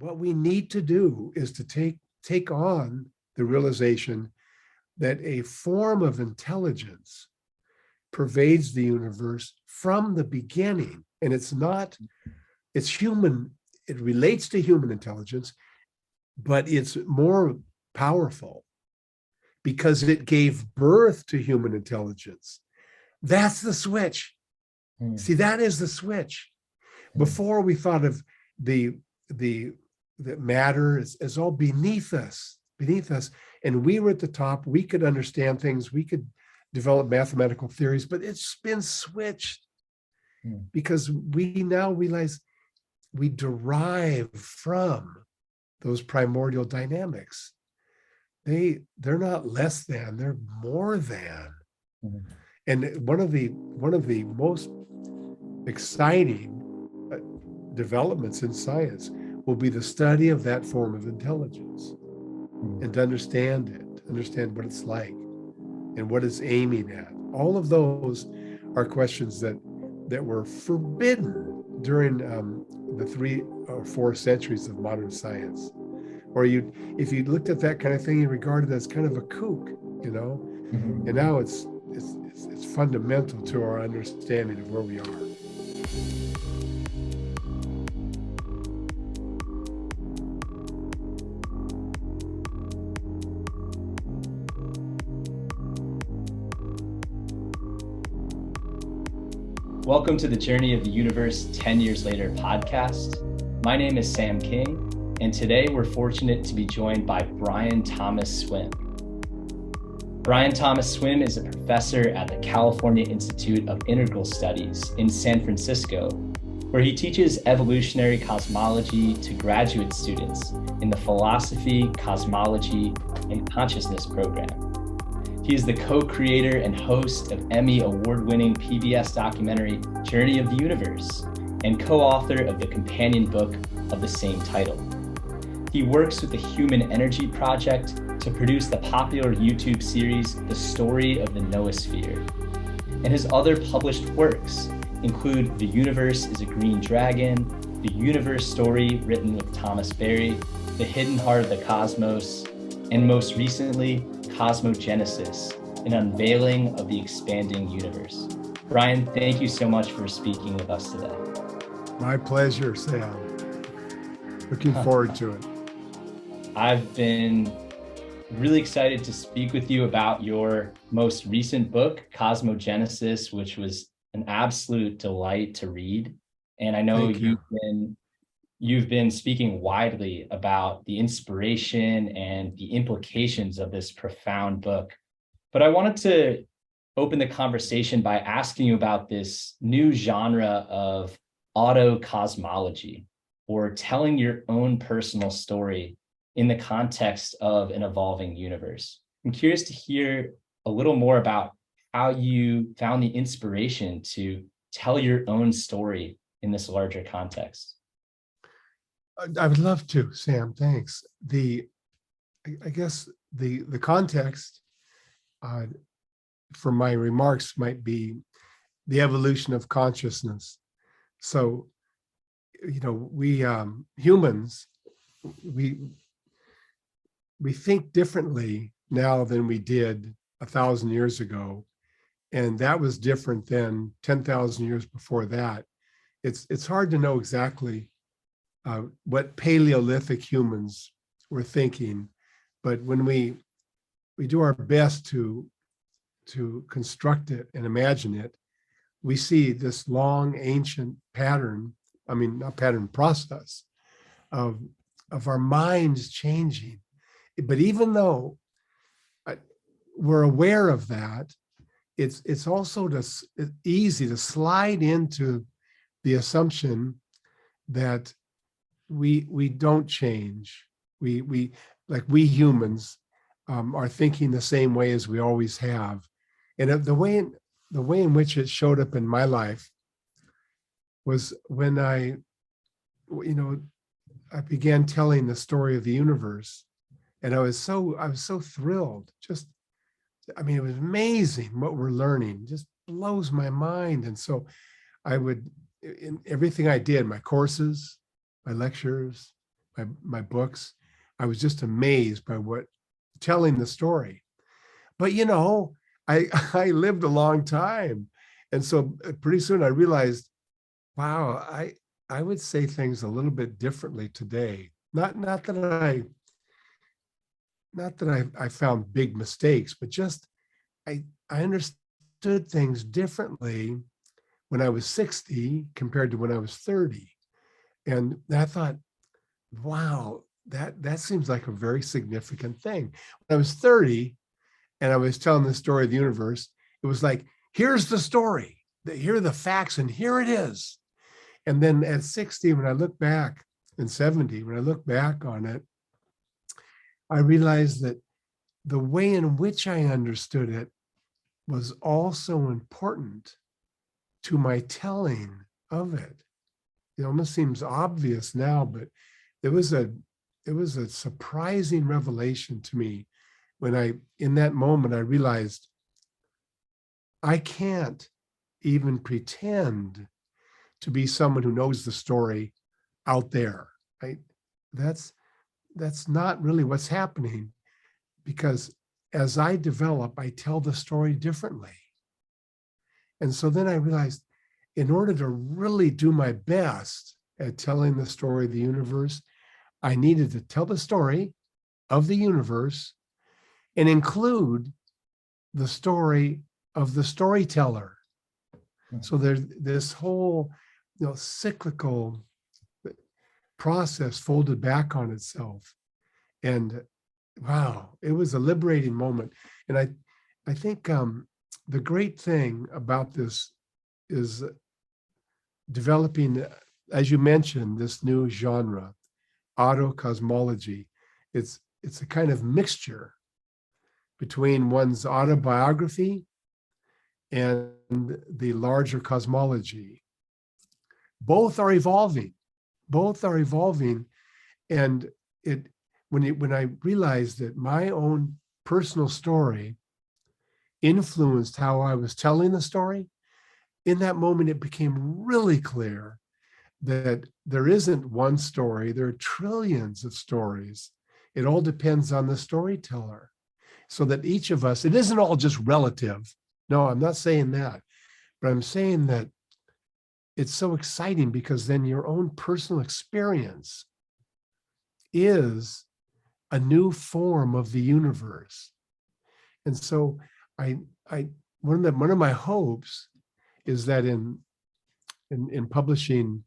what we need to do is to take on the realization that a form of intelligence pervades the universe from the beginning. And it's human, it relates to human intelligence, but it's more powerful because it gave birth to human intelligence. That's the switch. See, that is the switch. Before we thought of the matter as all beneath us, and we were at the top. We could understand things. We could develop mathematical theories, but it's been switched because we now realize we derive from those primordial dynamics. They're not less than, they're more than. And one of the most exciting developments in science will be the study of that form of intelligence and to understand what it's like and what it's aiming at. All of those are questions that were forbidden during the 3 or 4 centuries of modern science. Or if you looked at that kind of thing, you regarded it as kind of a kook, And now it's fundamental to our understanding of where we are. Welcome to the Journey of the Universe 10 Years Later podcast. My name is Sam King, and today we're fortunate to be joined by Brian Thomas Swimme. Brian Thomas Swimme is a professor at the California Institute of Integral Studies in San Francisco, where he teaches evolutionary cosmology to graduate students in the philosophy, cosmology, and consciousness program. He is the co-creator and host of Emmy award-winning PBS documentary Journey of the Universe and co-author of the companion book of the same title. He works with the Human Energy Project to produce the popular YouTube series The Story of the Noosphere. And his other published works include The Universe is a Green Dragon, The Universe Story written with Thomas Berry, The Hidden Heart of the Cosmos, and most recently, Cosmogenesis, an unveiling of the expanding universe. Brian, thank you so much for speaking with us today. My pleasure, Sam. Looking forward to it. I've been really excited to speak with you about your most recent book, Cosmogenesis, which was an absolute delight to read. And I know you've been speaking widely about the inspiration and the implications of this profound book. But I wanted to open the conversation by asking you about this new genre of auto-cosmology, or telling your own personal story in the context of an evolving universe. I'm curious to hear a little more about how you found the inspiration to tell your own story in this larger context. I would love to, Sam. Thanks. I guess the context for my remarks might be the evolution of consciousness. So, we humans, we think differently now than we did 1,000 years ago, and that was different than 10,000 years before that. It's hard to know exactly what Paleolithic humans were thinking, but when we do our best to construct it and imagine it, we see this long ancient process of our minds changing. But even though we're aware of that, it's also easy to slide into the assumption that we don't change. We humans are thinking the same way as we always have. And the way in which it showed up in my life was when I began telling the story of the universe, and I was so thrilled. It was amazing what we're learning. It just blows my mind. And so I would, in everything I did, my courses, my lectures, my books. I was just amazed by what telling the story. But I I lived a long time, and so pretty soon I realized, wow, I would say things a little bit differently today. Not that I found big mistakes, but just I understood things differently when I was 60 compared to when I was 30. And I thought, wow, that seems like a very significant thing. When I was 30 and I was telling the story of the universe, it was like, here's the story, here are the facts, and here it is. And then at 60, when I look back, and 70, when I look back on it, I realized that the way in which I understood it was also important to my telling of it. It almost seems obvious now, but it was a surprising revelation to me when in that moment, I realized I can't even pretend to be someone who knows the story out there, right? That's not really what's happening, because as I develop, I tell the story differently. And so then I realized, in order to really do my best at telling the story of the universe, I needed to tell the story of the universe and include the story of the storyteller. So there's this whole cyclical process folded back on itself. And wow, it was a liberating moment. And I think the great thing about this is developing, as you mentioned, this new genre, autocosmology. It's a kind of mixture between one's autobiography and the larger cosmology. Both are evolving. And when I realized that my own personal story influenced how I was telling the story, in that moment, it became really clear that there isn't one story, there are trillions of stories. It all depends on the storyteller. So that each of us, it isn't all just relative. No, I'm not saying that, but I'm saying that it's so exciting because then your own personal experience is a new form of the universe. And so one of my hopes is that in publishing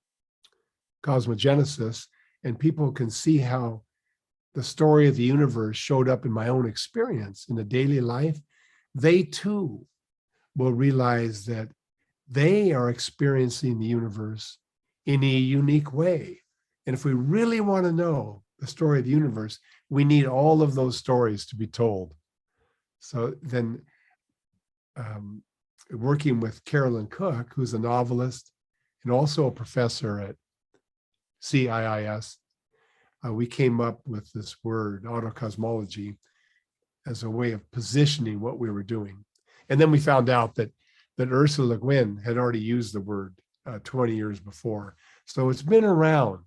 Cosmogenesis, and people can see how the story of the universe showed up in my own experience in the daily life, they too will realize that they are experiencing the universe in a unique way. And if we really want to know the story of the universe, we need all of those stories to be told. So then working with Carolyn Cook, who's a novelist and also a professor at CIIS, we came up with this word, autocosmology, as a way of positioning what we were doing. And then we found out that Ursula Le Guin had already used the word 20 years before. So it's been around,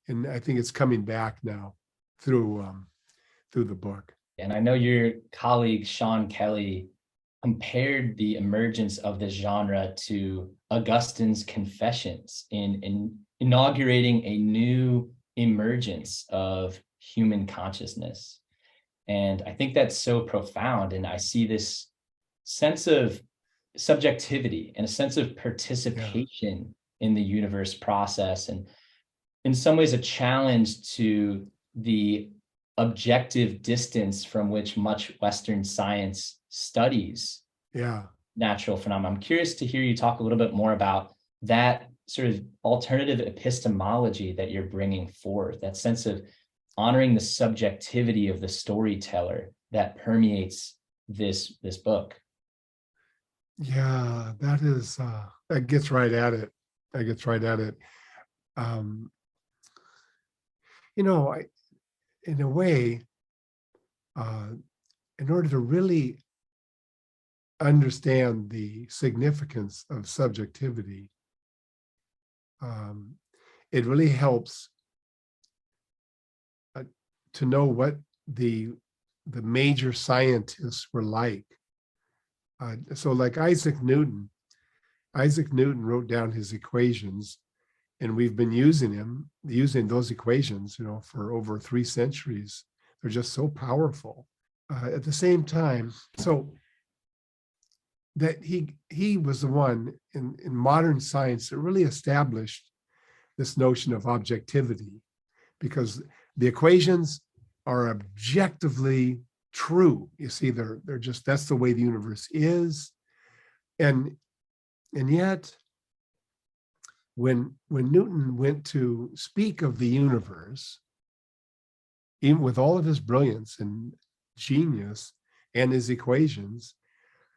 and I think it's coming back now through the book. And I know your colleague, Sean Kelly, compared the emergence of this genre to Augustine's Confessions in inaugurating a new emergence of human consciousness. And I think that's so profound. And I see this sense of subjectivity and a sense of participation in the universe process. And in some ways, a challenge to the objective distance from which much Western science studies natural phenomena. I'm curious to hear you talk a little bit more about that sort of alternative epistemology that you're bringing forth, that sense of honoring the subjectivity of the storyteller that permeates this book. Yeah, that gets right at it. In a way, in order to really understand the significance of subjectivity, it really helps to know what the major scientists were like. So like Isaac Newton wrote down his equations, and we've been using those equations, for over 3 centuries. They're just so powerful. At the same time, so that he was the one in modern science that really established this notion of objectivity, because the equations are objectively true. You see, they're just, that's the way the universe is. And yet, when Newton went to speak of the universe, even with all of his brilliance and genius and his equations,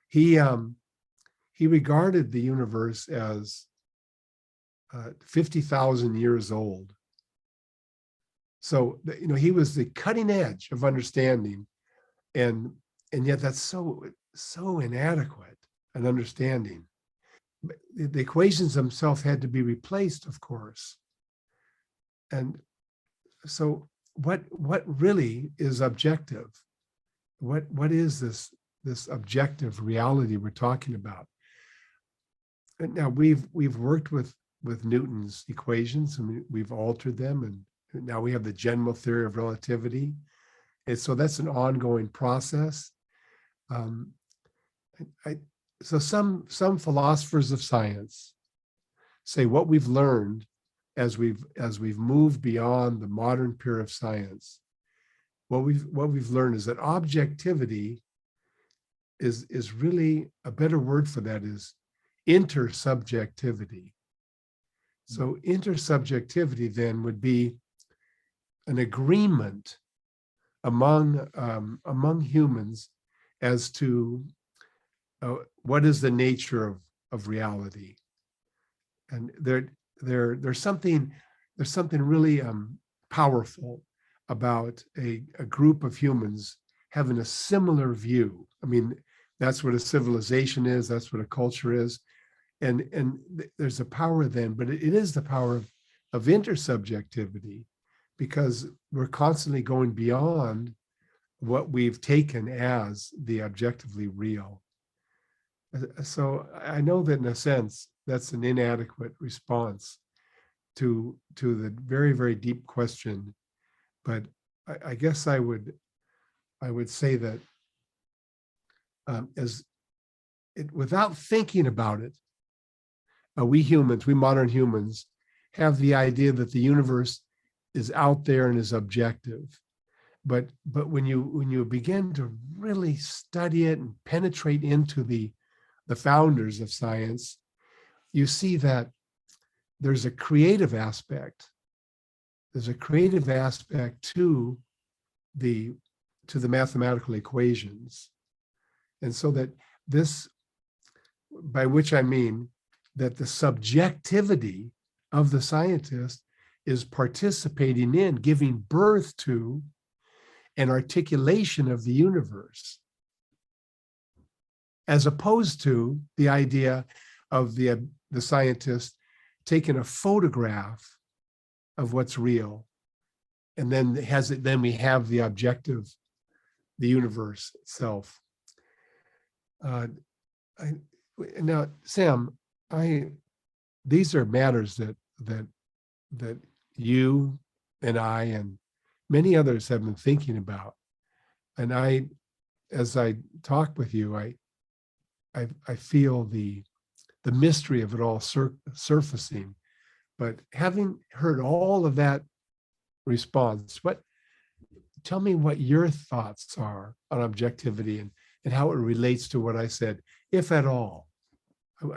he regarded the universe as 50,000 years old. So, he was the cutting edge of understanding, and yet that's so inadequate an understanding. The equations themselves had to be replaced, of course. And so what really is objective? What is this objective reality we're talking about? And now we've worked with Newton's equations, and we've altered them, and now we have the general theory of relativity. And so that's an ongoing process. So some philosophers of science say what we've learned as we've moved beyond the modern period of science, what we've learned is that objectivity is really, a better word for that is intersubjectivity. So intersubjectivity then would be an agreement among humans as to what is the nature of reality. And there's something really powerful about a group of humans having a similar view. I mean, that's what a civilization is, that's what a culture is. And there's a power then, but it is the power of intersubjectivity, because we're constantly going beyond what we've taken as the objectively real. So I know that in a sense, that's an inadequate response to the very, very deep question. But I guess I would say that without thinking about it, we modern humans, have the idea that the universe is out there and is objective. But when you begin to really study it and penetrate into the founders of science, you see that there's a creative aspect. There's a creative aspect to the mathematical equations. And so that this, by which I mean that the subjectivity of the scientist is participating in, giving birth to an articulation of the universe, as opposed to the idea of the scientist taking a photograph of what's real, and then we have the objective, the universe itself. Now, Sam, these are matters that you and I and many others have been thinking about. And as I talk with you, I feel the mystery of it all surfacing. But having heard all of that response, tell me what your thoughts are on objectivity and how it relates to what I said, if at all.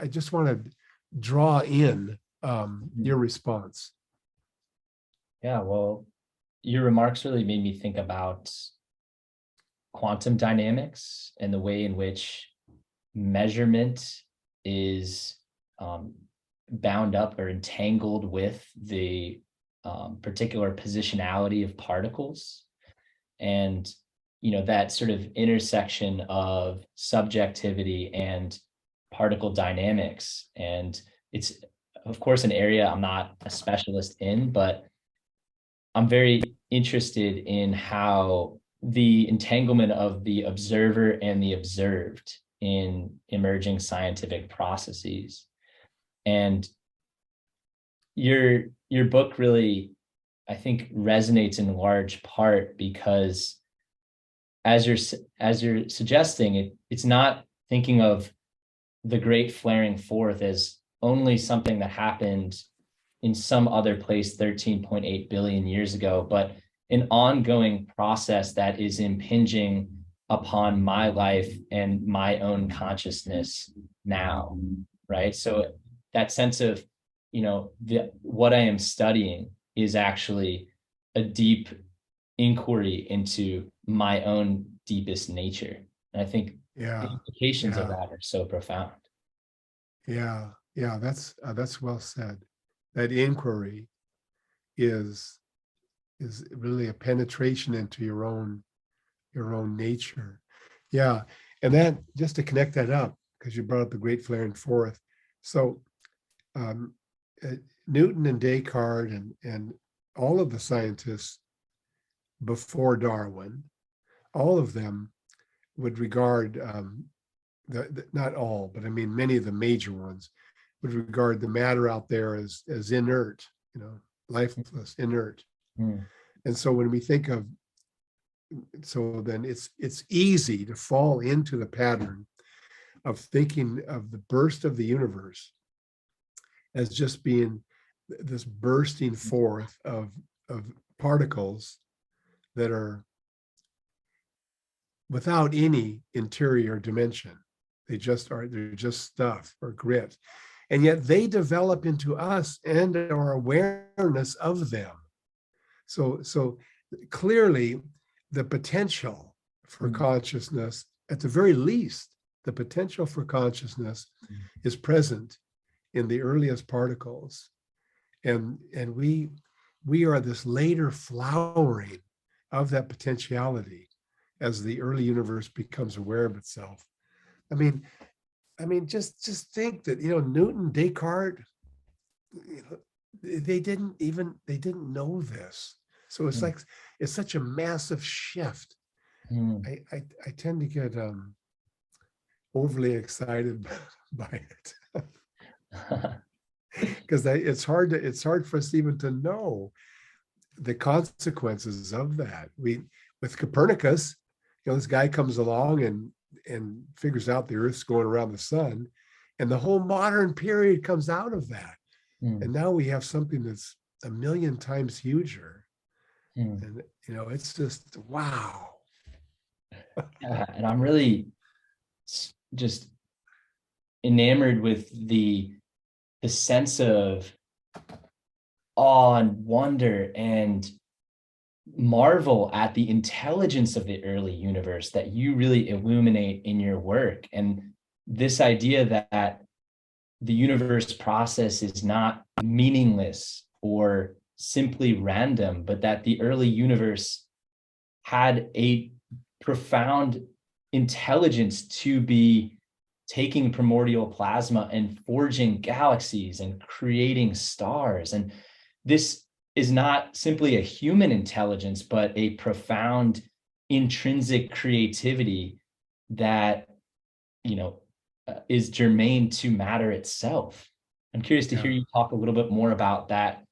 I just want to draw in your response. Yeah, well, your remarks really made me think about quantum dynamics and the way in which measurement is bound up or entangled with the particular positionality of particles. And, that sort of intersection of subjectivity and particle dynamics. And it's, of course, an area I'm not a specialist in, but I'm very interested in how the entanglement of the observer and the observed in emerging scientific processes. And your book really, I think, resonates in large part because as you're suggesting, it's not thinking of the great flaring forth as only something that happened in some other place 13.8 billion years ago, but an ongoing process that is impinging upon my life and my own consciousness now, right? So that sense of, what I am studying is actually a deep inquiry into my own deepest nature. And I think the Yeah, implications of yeah, that are so profound. yeah. That's well said. That inquiry is really a penetration into your own nature. Yeah, and that, just to connect that up, because you brought up the great flaring forth. So um, Newton and Descartes and all of the scientists before Darwin, all of them would regard not all, but I mean many of the major ones would regard the matter out there as inert, lifeless, inert. Mm. And so when we think of, so then it's easy to fall into the pattern of thinking of the burst of the universe as just being this bursting forth of particles that are without any interior dimension. They're just stuff or grit. And yet they develop into us and our awareness of them. So clearly the potential for consciousness, at the very least, the potential for consciousness is present in the earliest particles. And we are this later flowering of that potentiality as the early universe becomes aware of itself. I mean, just think that, Newton, Descartes, they didn't know this. So it's like, it's such a massive shift. I tend to get overly excited by it because it's hard for us even to know the consequences of that. With Copernicus, this guy comes along and figures out the Earth's going around the sun, and the whole modern period comes out of that. And now we have something that's a million times huger. And it's just wow. Yeah, and I'm really just enamored with the sense of awe and wonder and marvel at the intelligence of the early universe that you really illuminate in your work. And this idea that the universe process is not meaningless or simply random, but that the early universe had a profound intelligence to be taking primordial plasma and forging galaxies and creating stars. And this is not simply a human intelligence, but a profound intrinsic creativity that, is germane to matter itself. I'm curious to hear you talk a little bit more about that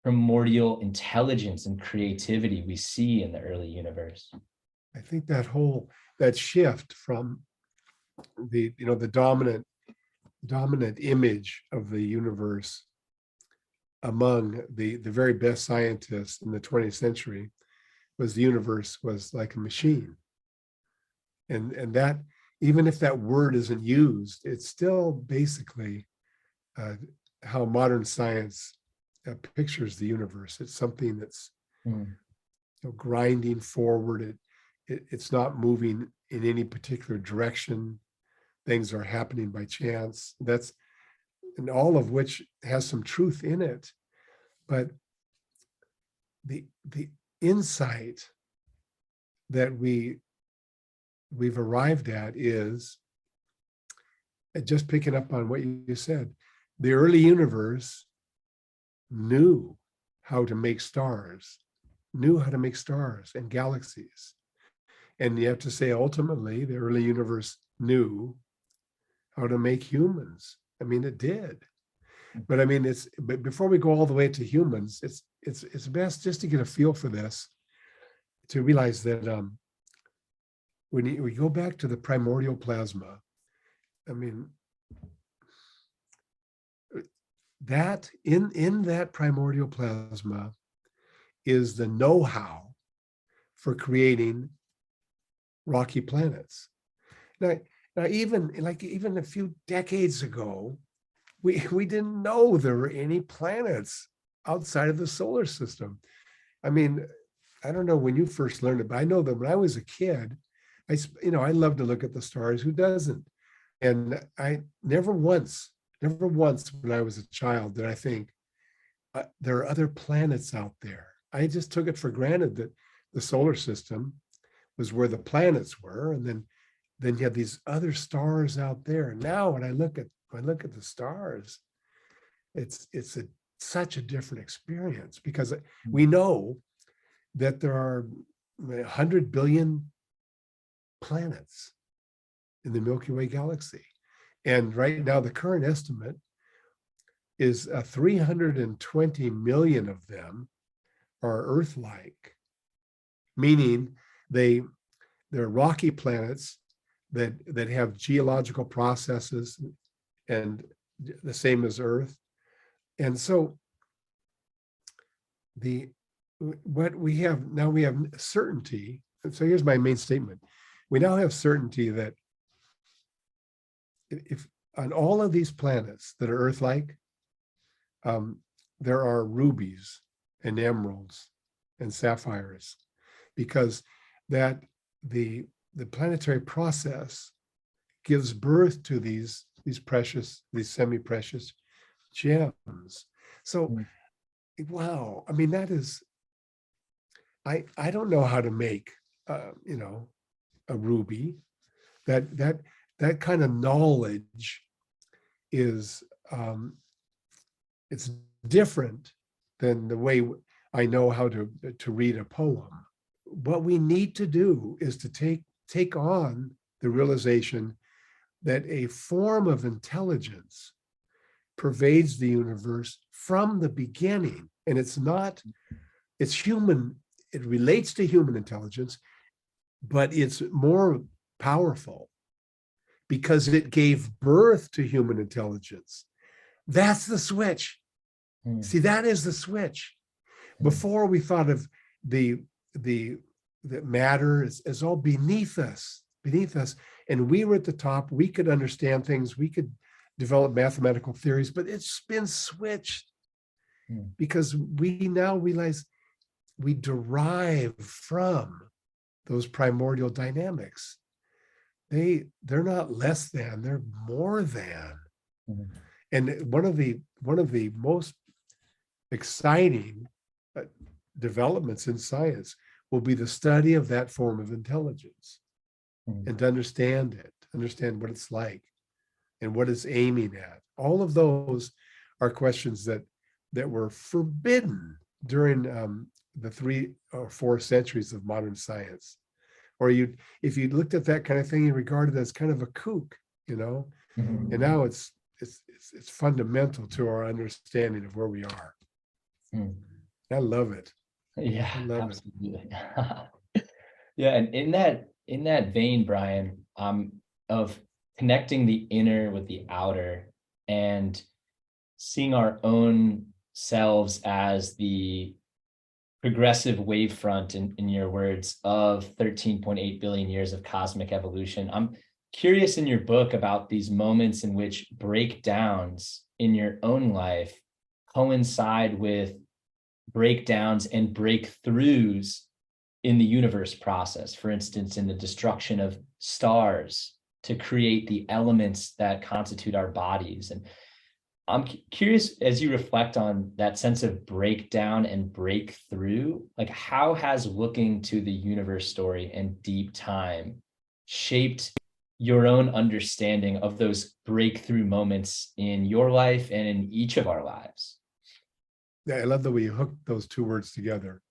primordial intelligence and creativity we see in the early universe. I think that shift from the dominant image of the universe among the very best scientists in the 20th century was the universe was like a machine. And that, even if that word isn't used, it's still basically how modern science pictures the universe. It's something that's grinding forward. It's not moving in any particular direction. Things are happening by chance. And all of which has some truth in it. But the insight that we've arrived at is, just picking up on what you said, the early universe knew how to make stars. knew how to make stars and galaxies. And you have to say, ultimately, the early universe knew how to make humans. I mean, it did. But I mean, but before we go all the way to humans, it's best just to get a feel for this, to realize that when we go back to the primordial plasma, I mean, that in that primordial plasma is the know-how for creating rocky planets. Now even a few decades ago, we didn't know there were any planets outside of the solar system. I mean, I don't know when you first learned it, but I know that when I was a kid, I love to look at the stars. Who doesn't? And I never once when I was a child did I think there are other planets out there. I just took it for granted that the solar system was where the planets were, and then you have these other stars out there. And now when I look at the stars, it's such a different experience, because we know that there are 100 billion planets in the Milky Way galaxy. And right now, the current estimate is 320 million of them are Earth-like, meaning they're rocky planets that have geological processes and the same as Earth. And so what we have now, we have certainty. So here's my main statement. We now have certainty that if on all of these planets that are Earth-like, there are rubies and emeralds and sapphires, because that the planetary process gives birth to these semi-precious gems. So, wow, I mean, that is, I don't know how to make, a ruby. That kind of knowledge is, it's different than the way I know how to read a poem. What we need to do is to take on the realization that a form of intelligence pervades the universe from the beginning. And it's human, it relates to human intelligence, but it's more powerful because it gave birth to human intelligence. That's the switch. See, that is the switch. Before, we thought of the matter is all beneath us, and we were at the top. We could understand things, we could develop mathematical theories, but it's been switched because we now realize we derive from those primordial dynamics. They're not less than, they're more than. And one of the most exciting developments in science will be the study of that form of intelligence, and to understand what it's like and what it's aiming at. All of those are questions that were forbidden during the 3 or 4 centuries of modern science. Or if you looked at that kind of thing, you regarded it as kind of a kook, and now it's fundamental to our understanding of where we are. I love it. Yeah, I love absolutely. Yeah, and in that vein, Brian, of connecting the inner with the outer and seeing our own selves as the progressive wavefront, in your words, of 13.8 billion years of cosmic evolution. I'm curious in your book about these moments in which breakdowns in your own life coincide with breakdowns and breakthroughs in the universe process. For instance, in the destruction of stars to create the elements that constitute our bodies. And I'm curious, as you reflect on that sense of breakdown and breakthrough, like how has looking to the universe story and deep time shaped your own understanding of those breakthrough moments in your life and in each of our lives? Yeah, I love the way you hooked those two words together.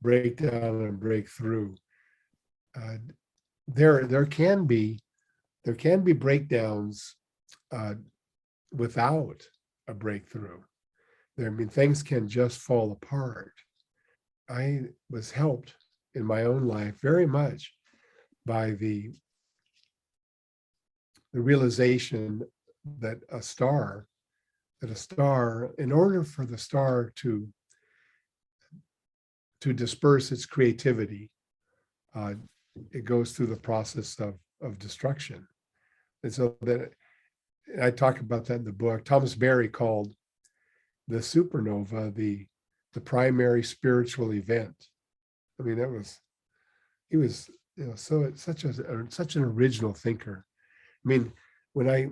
break down and break through. There can be breakdowns without a breakthrough. I mean, things can just fall apart. I was helped in my own life very much by the realization that a star, in order for the star to disperse its creativity, it goes through the process of destruction. And so that, I talk about that in the book. Thomas Berry called the supernova the primary spiritual event. I mean, he was, so such an original thinker. I mean, when I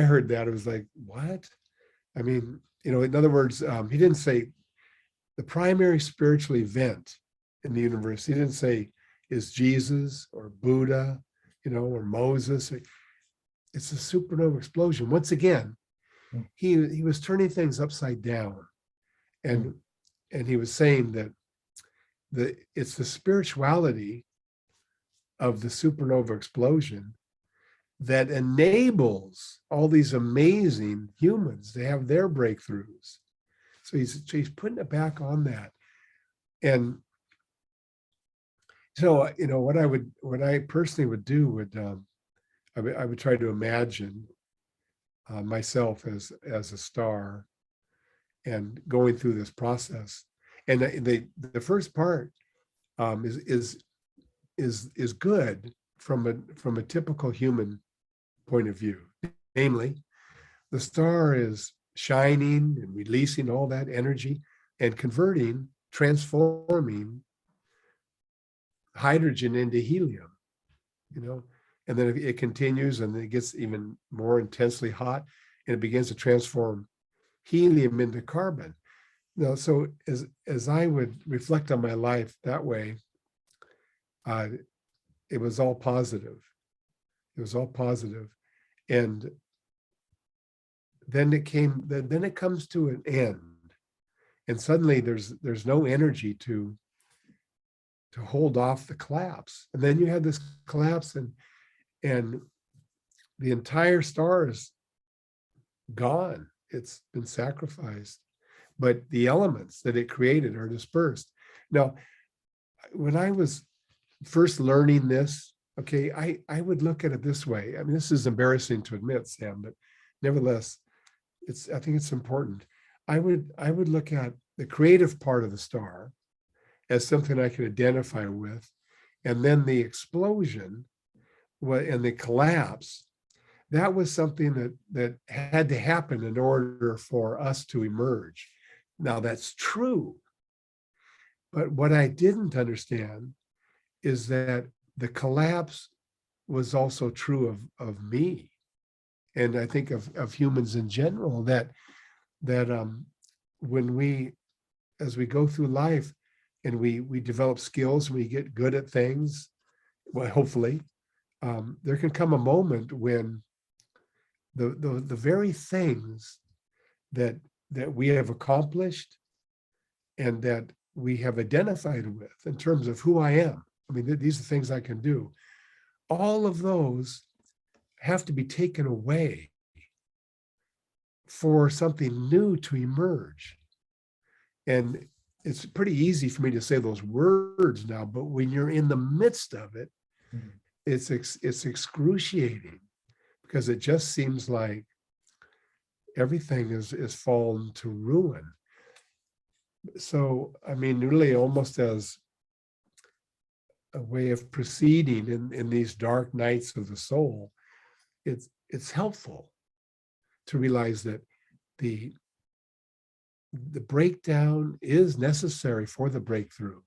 heard that, it was like, what? I mean, in other words, he didn't say the primary spiritual event in the universe. He didn't say is Jesus or Buddha, or Moses. It's a supernova explosion. Once again, he was turning things upside down, and he was saying that it's the spirituality of the supernova explosion that enables all these amazing humans to have their breakthroughs. So he's putting it back on that. And so, what I personally would do I would try to imagine myself as a star and going through this process. And the first part is good from a typical human point of view. Namely, the star is shining and releasing all that energy and transforming hydrogen into helium, and then it continues and it gets even more intensely hot and it begins to transform helium into carbon. So as I would reflect on my life that way, it was all positive. It was all positive. And then it comes to an end. And suddenly there's no energy to hold off the collapse. And then you have this collapse and the entire star is gone. It's been sacrificed. But the elements that it created are dispersed. Now, when I was first learning this, okay, I would look at it this way. I mean, this is embarrassing to admit, Sam, but nevertheless, I think it's important. I would look at the creative part of the star as something I could identify with, and then the explosion and the collapse, that was something that had to happen in order for us to emerge. Now that's true, but what I didn't understand is that the collapse was also true of me, and I think of humans in general. That when as we go through life and we develop skills, we get good at things, well, hopefully, there can come a moment when the very things that we have accomplished and that we have identified with in terms of who I am. I mean, these are things I can do. All of those have to be taken away for something new to emerge. And it's pretty easy for me to say those words now, but when you're in the midst of it, it's excruciating, because it just seems like everything is fallen to ruin. So, I mean, really almost as a way of proceeding in these dark nights of the soul, it's helpful to realize that the breakdown is necessary for the breakthrough.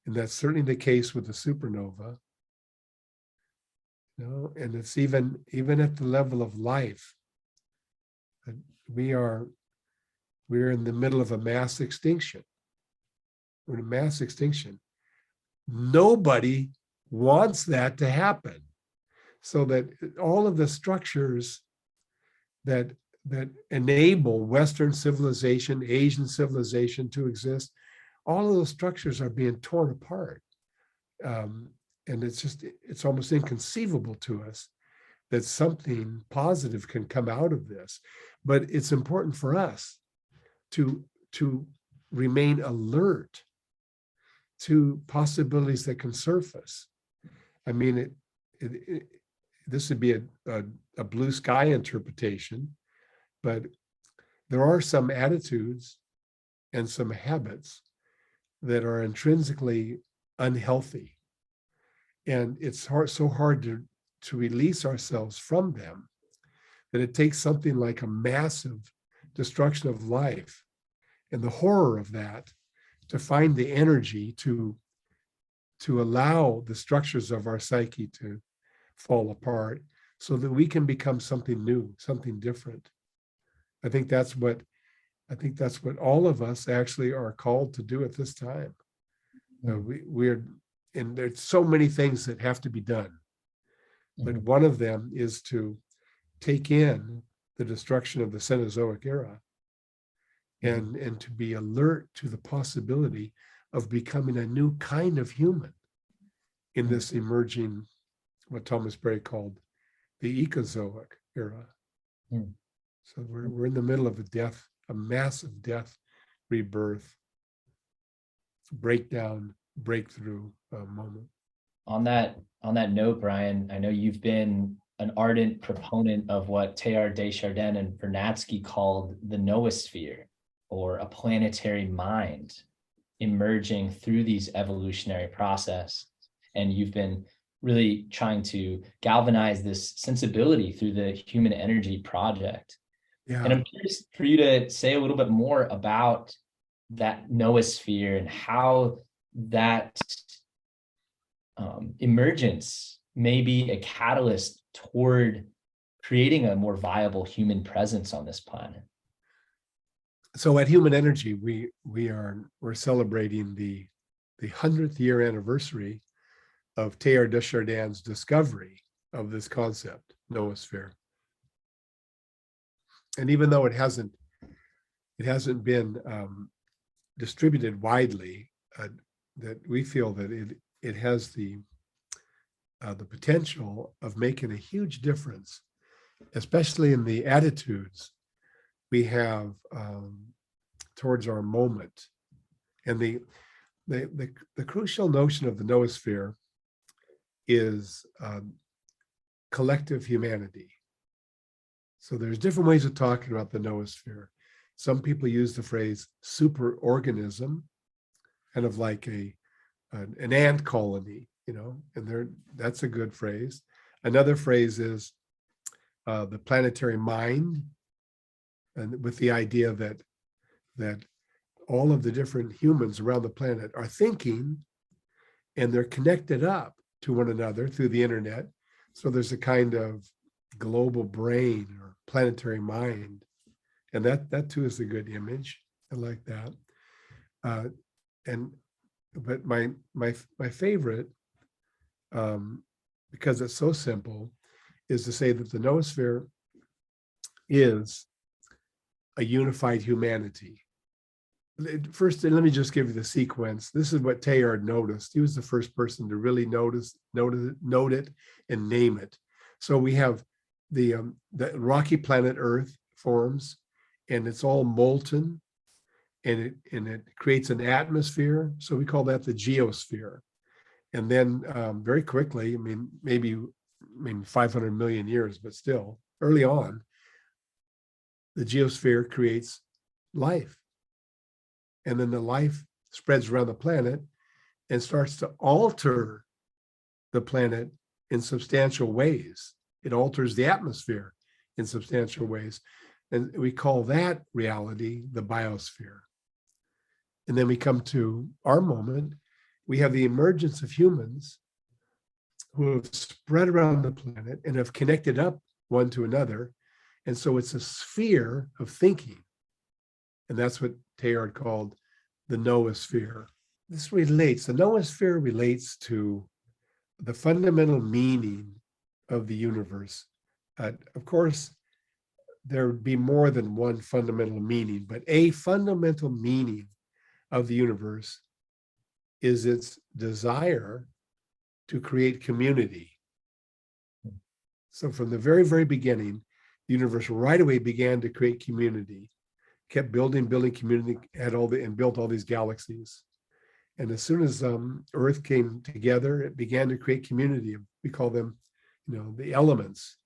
And that's certainly the case with the supernova. And it's even at the level of life. We're in the middle of a mass extinction. We're in a mass extinction. Nobody wants that to happen. So that all of the structures that enable Western civilization, Asian civilization to exist, all of those structures are being torn apart. And it's almost inconceivable to us that something positive can come out of this. But it's important for us to remain alert to possibilities that can surface. I mean, this would be a blue sky interpretation, but there are some attitudes and some habits that are intrinsically unhealthy. And it's so hard to release ourselves from them that it takes something like a massive destruction of life and the horror of that to find the energy to allow the structures of our psyche to fall apart so that we can become something new, something different. I think that's what all of us actually are called to do at this time. And there's so many things that have to be done, but one of them is to take in the destruction of the Cenozoic era and to be alert to the possibility of becoming a new kind of human in this emerging, what Thomas Berry called the Ecozoic era. So we're in the middle of a massive death, rebirth, breakdown, breakthrough moment. On that note, Brian, I know you've been an ardent proponent of what Teilhard de Chardin and Vernadsky called the noosphere, or a planetary mind emerging through these evolutionary process. And you've been really trying to galvanize this sensibility through the Human Energy Project. Yeah. And I'm curious for you to say a little bit more about that noosphere and how that emergence may be a catalyst toward creating a more viable human presence on this planet. So at Human Energy, we're celebrating the 100th year anniversary of Teilhard de Chardin's discovery of this concept, noosphere. And even though it hasn't been distributed widely, that we feel that it has the potential of making a huge difference, especially in the attitudes we have towards our moment. And the crucial notion of the noosphere is collective humanity. So there's different ways of talking about the noosphere. Some people use the phrase superorganism, kind of like an ant colony, and that's a good phrase. Another phrase is the planetary mind, and with the idea that all of the different humans around the planet are thinking, and they're connected up to one another through the internet. So there's a kind of global brain or planetary mind, and that too is a good image. I like that. But my favorite, because it's so simple, is to say that the noosphere is a unified humanity. First, let me just give you the sequence. This is what Teilhard noticed. He was the first person to really note it, and name it. So we have the rocky planet Earth forms, and it's all molten, and it creates an atmosphere. So we call that the geosphere. And then very quickly, maybe 500 million years, but still early on, the geosphere creates life. And then the life spreads around the planet and starts to alter the planet in substantial ways. It alters the atmosphere in substantial ways. And we call that reality the biosphere. And then we come to our moment. We have the emergence of humans who have spread around the planet and have connected up one to another. And so it's a sphere of thinking. And that's what Teilhard called the noosphere. The noosphere relates to the fundamental meaning of the universe. Of course, there would be more than one fundamental meaning, but a fundamental meaning of the universe is its desire to create community. So from the very, very beginning, the universe right away began to create community, kept building community, and built all these galaxies. And as soon as Earth came together, it began to create community. We call them, the elements,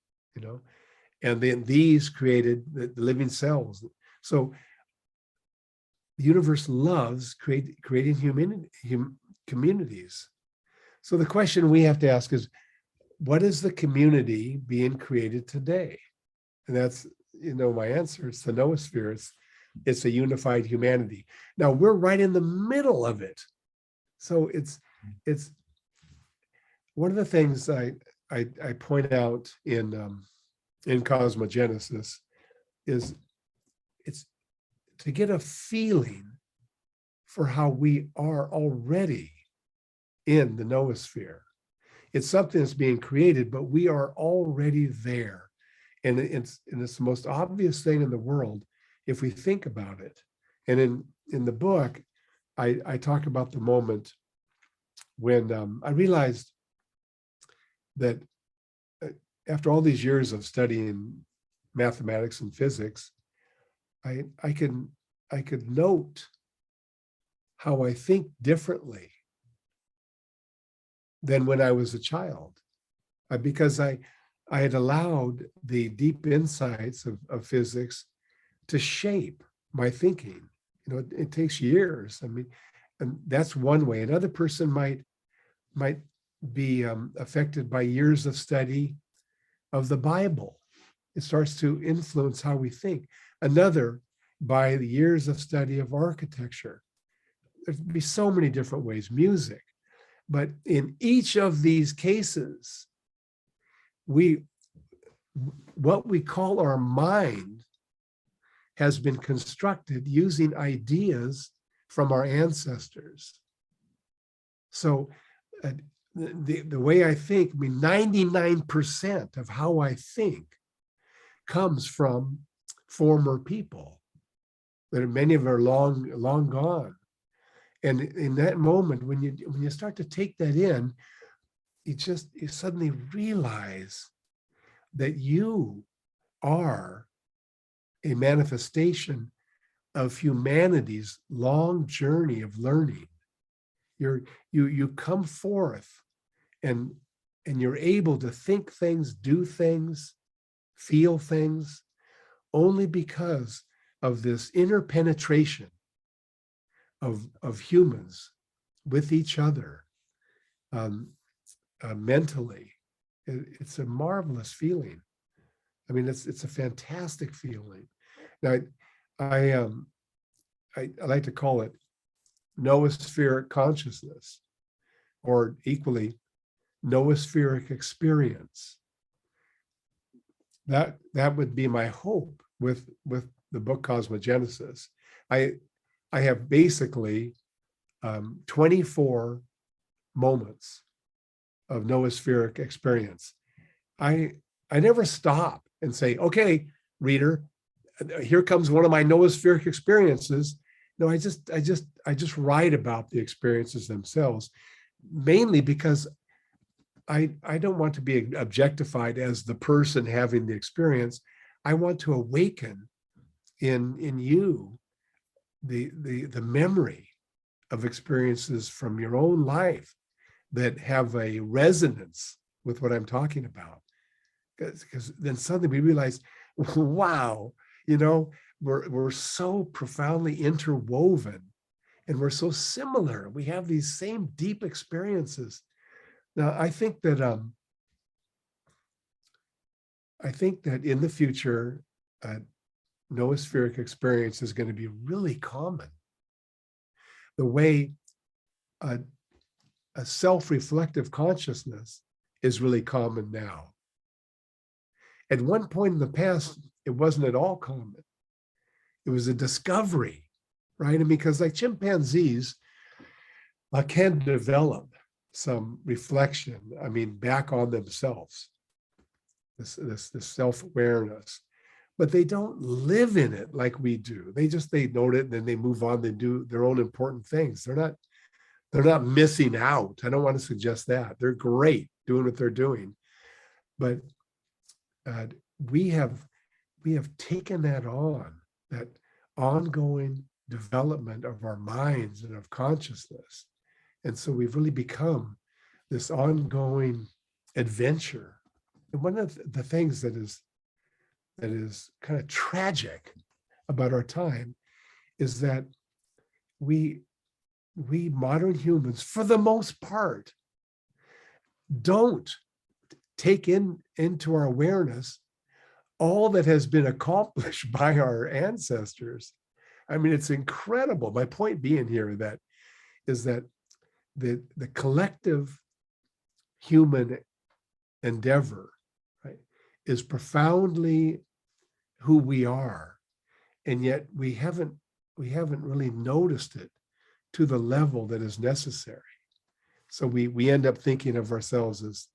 and then these created the living cells. So the universe loves creating communities. So the question we have to ask is, what is the community being created today? And that's, my answer. It's the noosphere. It's a unified humanity. Now we're right in the middle of it. So it's one of the things I point out in Cosmogenesis is it's to get a feeling for how we are already in the noosphere. It's something that's being created, but we are already there. And it's the most obvious thing in the world if we think about it. And in the book, I talk about the moment when I realized that after all these years of studying mathematics and physics, I could note how I think differently than when I was a child, because I had allowed the deep insights of physics to shape my thinking. It takes years. And that's one way. Another person might be affected by years of study of the Bible. It starts to influence how we think. Another by the years of study of architecture. There'd be so many different ways, music. But in each of these cases, what we call our mind has been constructed using ideas from our ancestors. So the way I think, 99% of how I think comes from former people that many of them are long gone. And in that moment, when you start to take that in, you suddenly realize that you are a manifestation of humanity's long journey of learning. You come forth and you're able to think things, do things, feel things, only because of this interpenetration of humans with each other mentally. It's a marvelous feeling. It's a fantastic feeling. Now, I like to call it noospheric consciousness, or equally noospheric experience. That would be my hope with the book Cosmogenesis. I have basically 24 moments of noospheric experience. I never stop and say, okay, reader, here comes one of my noospheric experiences. No, I just write about the experiences themselves, mainly because I don't want to be objectified as the person having the experience. I want to awaken in you the memory of experiences from your own life that have a resonance with what I'm talking about. Because then suddenly we realize, wow, we're so profoundly interwoven and we're so similar. We have these same deep experiences. Now, I think that in the future, noospheric experience is going to be really common. The way a self-reflective consciousness is really common now. At one point in the past, it wasn't at all common. It was a discovery, right? Because like chimpanzees can develop some reflection, back on themselves, this self-awareness. but they don't live in it like we do. They note it and then they move on. They do their own important things. They're not missing out. I don't want to suggest that. They're great doing what they're doing, but uh, we have taken that ongoing development of our minds and of consciousness, and so we've really become this ongoing adventure. And one of the things that is kind of tragic about our time is that we modern humans, for the most part, don't take into our awareness all that has been accomplished by our ancestors. I mean, it's incredible. My point being here is that the collective human endeavor, right, is profoundly who we are, and yet we haven't really noticed it to the level that is necessary. So we end up thinking of ourselves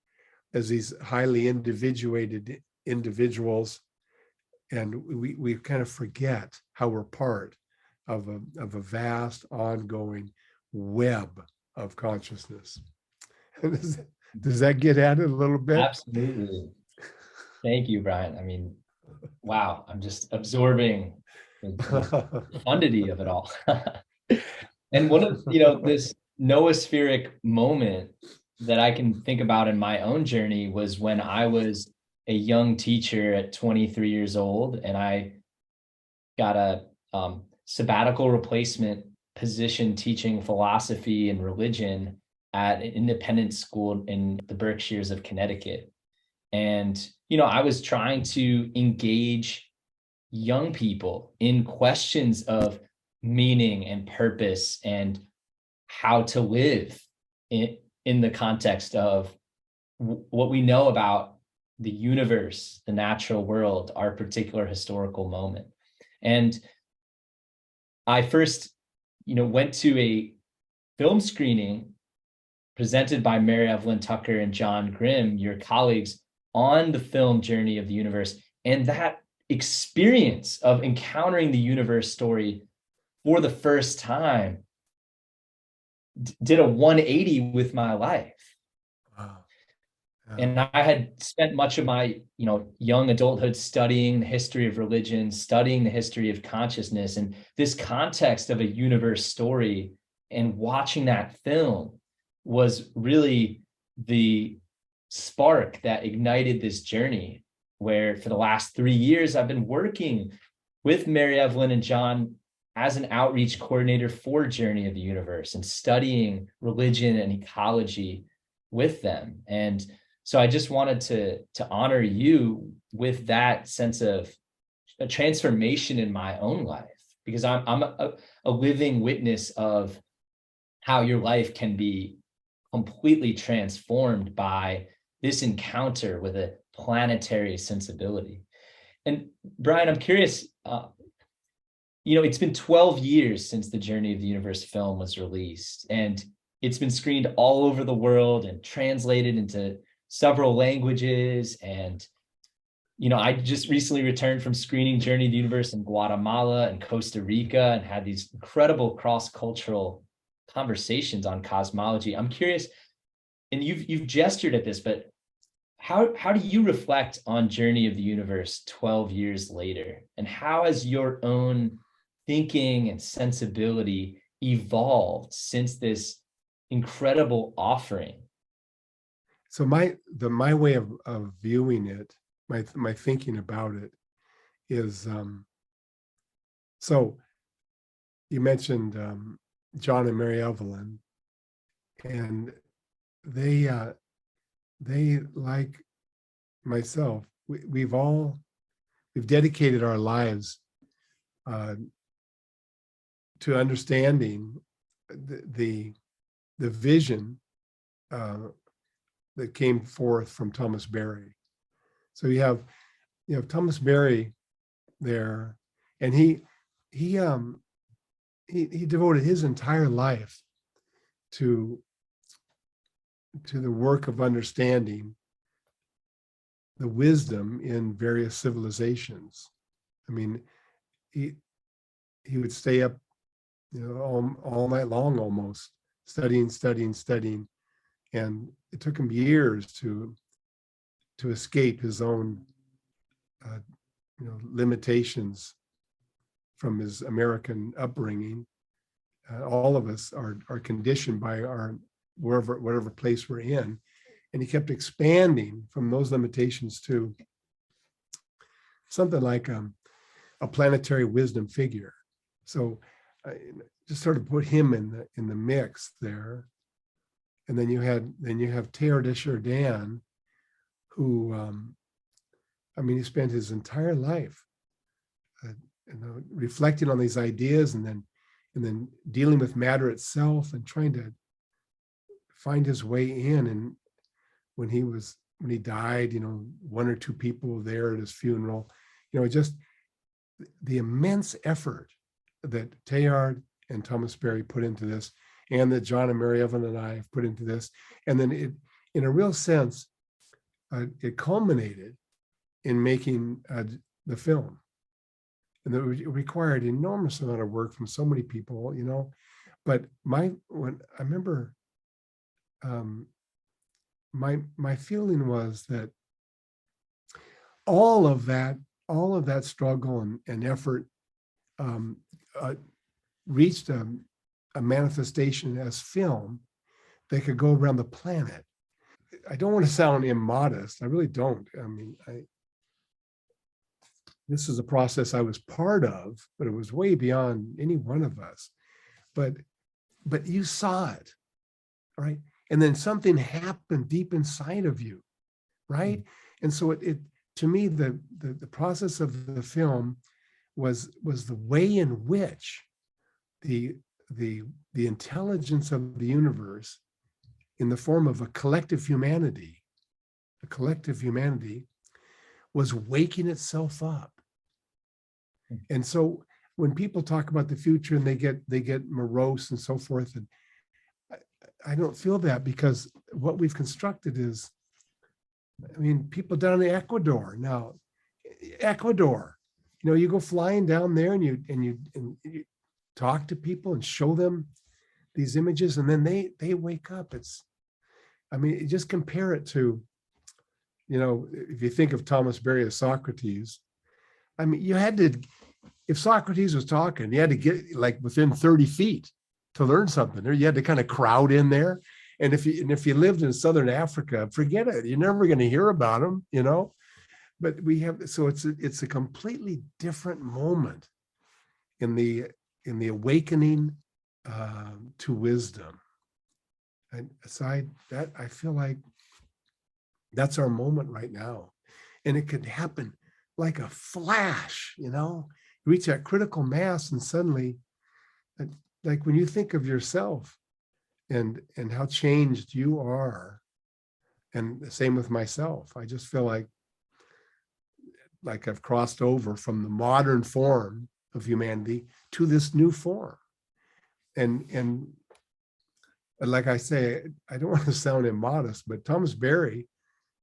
as these highly individuated individuals, and we kind of forget how we're part of a vast ongoing web of consciousness. Does that get at it a little bit? Absolutely. Thank you, Brian. I mean, wow, I'm just absorbing the profundity of it all. And one of, this noospheric moment that I can think about in my own journey was when I was a young teacher at 23 years old, and I got a sabbatical replacement position teaching philosophy and religion at an independent school in the Berkshires of Connecticut. And, I was trying to engage young people in questions of meaning and purpose and how to live in the context of what we know about the universe, the natural world, our particular historical moment. And I first, went to a film screening presented by Mary Evelyn Tucker and John Grimm, your colleagues, on the film Journey of the Universe. And that experience of encountering the universe story for the first time did a 180 with my life. Wow. Yeah. And I had spent much of my, young adulthood studying the history of religion, studying the history of consciousness, and this context of a universe story, and watching that film was really the spark that ignited this journey, where for the last 3 years, I've been working with Mary Evelyn and John as an outreach coordinator for Journey of the Universe and studying religion and ecology with them. And so I just wanted to honor you with that sense of a transformation in my own life, because I'm a living witness of how your life can be completely transformed by this encounter with a planetary sensibility. And Brian, I'm curious, it's been 12 years since the Journey of the Universe film was released, and it's been screened all over the world and translated into several languages. And, I just recently returned from screening Journey of the Universe in Guatemala and Costa Rica and had these incredible cross-cultural conversations on cosmology. I'm curious, and you've gestured at this, but how do you reflect on Journey of the Universe 12 years later? And how has your own thinking and sensibility evolved since this incredible offering? So my way of viewing it, my thinking about it is, so you mentioned John and Mary Evelyn, and they like myself, we've dedicated our lives to understanding the vision that came forth from Thomas Berry. So you have Thomas Berry there, and he devoted his entire life to the work of understanding the wisdom in various civilizations. I mean, he would stay up, all night long almost, studying, and it took him years to escape his own, limitations from his American upbringing. All of us are conditioned by our whatever place we're in, and he kept expanding from those limitations to something like a planetary wisdom figure. So I just sort of put him in the mix there, and then you have Teilhard de Chardin, who he spent his entire life reflecting on these ideas, and then dealing with matter itself and trying to find his way in. And when he died, one or two people were there at his funeral, just the immense effort that Teilhard and Thomas Berry put into this, and that John and Mary Evelyn and I have put into this. And then it, in a real sense, it culminated in making the film. And it required an enormous amount of work from so many people, But when I remember, my feeling was that all of that struggle and effort reached a manifestation as film that could go around the planet. I don't want to sound immodest. I really don't. This is a process I was part of, but it was way beyond any one of us. But you saw it, right? And then something happened deep inside of you, right? And so it to me, the process of the film was the way in which the intelligence of the universe, in the form of a collective humanity, was waking itself up. And so when people talk about the future and they get morose and so forth, and I don't feel that, because what we've constructed is, people down in Ecuador now, you go flying down there and you talk to people and show them these images, and then they wake up. Just compare it to, if you think of Thomas Berry as Socrates, you had to, if Socrates was talking, you had to get like within 30 feet to learn something. There, you had to kind of crowd in there. And if you lived in Southern Africa, forget it. You're never going to hear about him, But it's a completely different moment in the awakening to wisdom. And aside that, I feel like that's our moment right now, and it could happen like a flash. Reach that critical mass, and suddenly, like when you think of yourself and how changed you are, and the same with myself, I just feel like I've crossed over from the modern form of humanity to this new form. And like I say, I don't want to sound immodest, but Thomas Berry,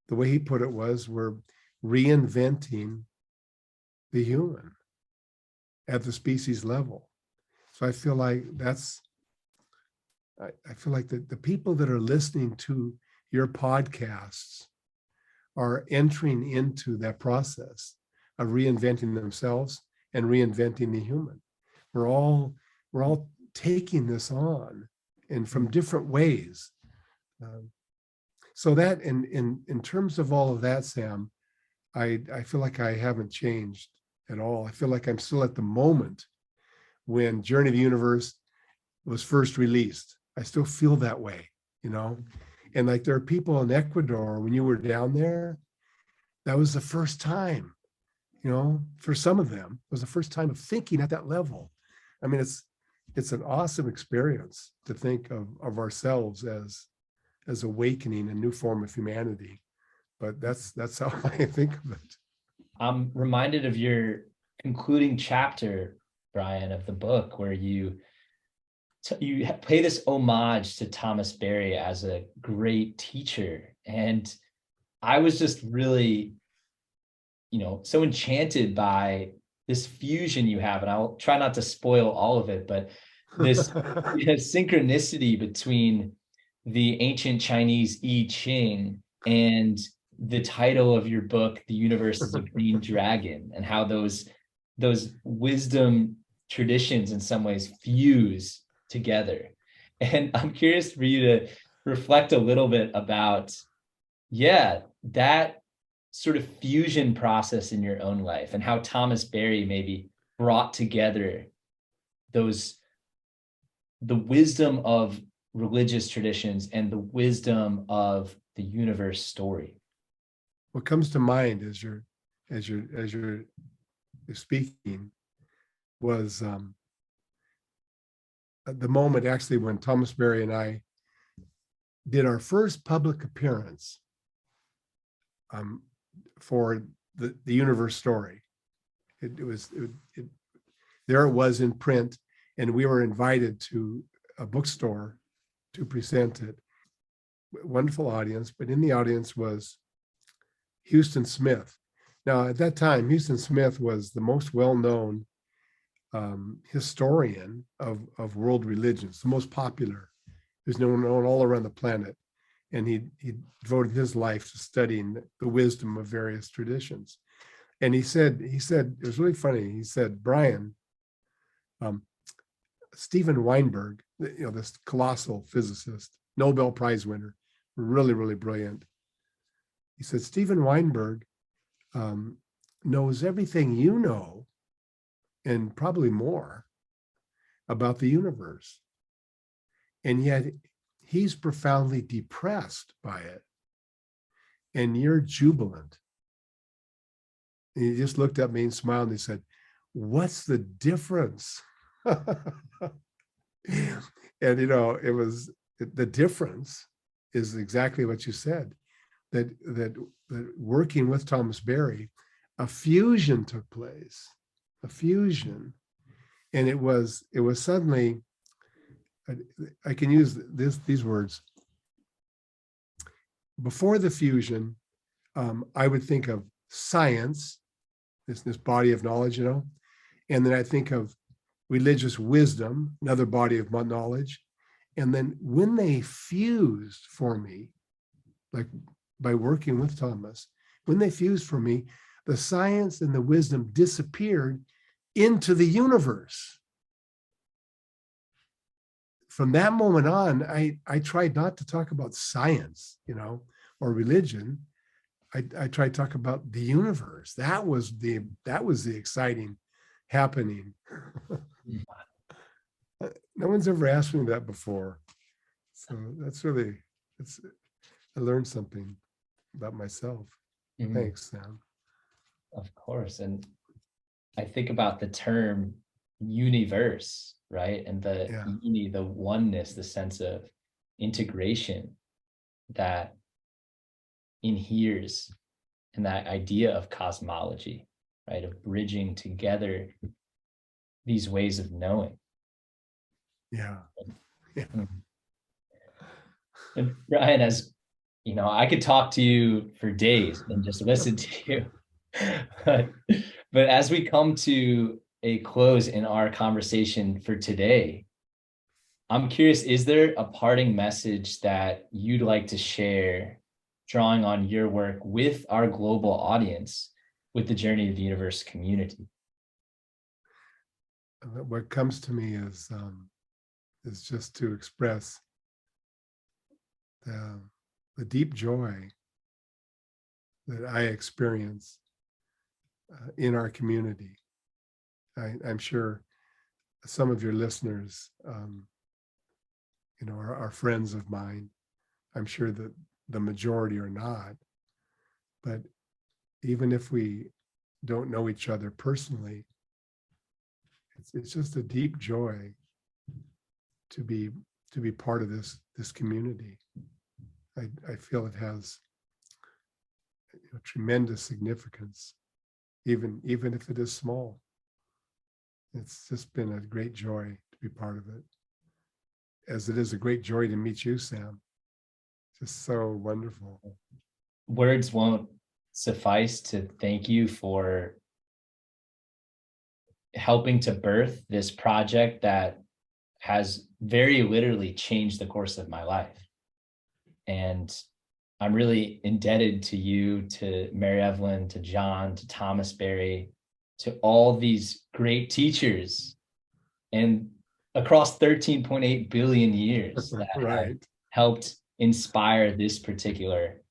the way he put it was, we're reinventing the human at the species level. So I feel like I feel like the people that are listening to your podcasts are entering into that process of reinventing themselves and reinventing the human. We're all taking this on, and from different ways. So that in terms of all of that, Sam, I feel like I haven't changed at all. I feel like I'm still at the moment when Journey of the Universe was first released. I still feel that way, And like there are people in Ecuador, when you were down there, that was the first time, for some of them, it was the first time of thinking at that level. It's an awesome experience to think of ourselves as awakening a new form of humanity. But that's how I think of it. I'm reminded of your concluding chapter, Brian, of the book, where you pay this homage to Thomas Berry as a great teacher. And I was just really, so enchanted by this fusion you have, and I'll try not to spoil all of it, but this synchronicity between the ancient Chinese I Ching and the title of your book, The Universe is a Green Dragon, and how those wisdom traditions in some ways fuse together. And I'm curious for you to reflect a little bit about, that sort of fusion process in your own life, and how Thomas Berry maybe brought together the wisdom of religious traditions and the wisdom of the universe story. What comes to mind as you're speaking was the moment actually when Thomas Berry and I did our first public appearance for the universe story. There it was in print, and we were invited to a bookstore to present it. Wonderful audience, but in the audience was Huston Smith. Now, at that time, Huston Smith was the most well-known historian of world religions, the most popular. Who's known all around the planet, and he devoted his life to studying the wisdom of various traditions. And he said it was really funny. He said, Brian, Steven Weinberg, this colossal physicist, Nobel Prize winner, really, really brilliant. He said, Steven Weinberg knows everything you know, and probably more, about the universe. And yet he's profoundly depressed by it. And you're jubilant. And he just looked at me and smiled and he said, what's the difference? And it was the difference is exactly what you said, that working with Thomas Berry, a fusion took place, and it was suddenly, I can use these words. Before the fusion, I would think of science, this body of knowledge, and then I think of religious wisdom, another body of knowledge. And then when they fused for me, like by working with Thomas, when they fused for me, the science and the wisdom disappeared into the universe. From that moment on, I tried not to talk about science, or religion. I tried to talk about the universe. That was the exciting happening. No one's ever asked me that before. So I learned something about myself. Mm-hmm. Thanks, Sam. Of course. And I think about the term universe, right? And the oneness, the sense of integration that inheres in that idea of cosmology, right? Of bridging together these ways of knowing. Yeah. And Brian, as you know, I could talk to you for days and just listen to you. But as we come to a close in our conversation for today, I'm curious, is there a parting message that you'd like to share, drawing on your work with our global audience, with the Journey of the Universe community? What comes to me is just to express the deep joy that I experience in our community. I'm sure some of your listeners, are friends of mine. I'm sure that the majority are not. But even if we don't know each other personally, it's just a deep joy to be part of this community. I feel it has tremendous significance, even if it is small. It's just been a great joy to be part of it, as it is a great joy to meet you, Sam. Just so wonderful. Words won't suffice to thank you for helping to birth this project that has very literally changed the course of my life. And I'm really indebted to you, to Mary Evelyn, to John, to Thomas Berry, to all these great teachers and across 13.8 billion years that have Right. helped inspire this particular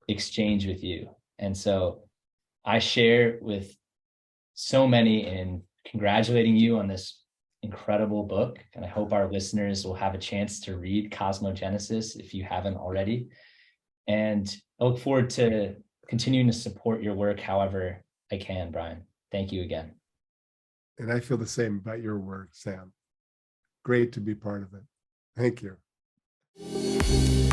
exchange with you. And so I share with so many in congratulating you on this incredible book. And I hope our listeners will have a chance to read Cosmogenesis if you haven't already. And I look forward to continuing to support your work however I can, Brian. Thank you again. And I feel the same about your work, Sam. Great to be part of it. Thank you.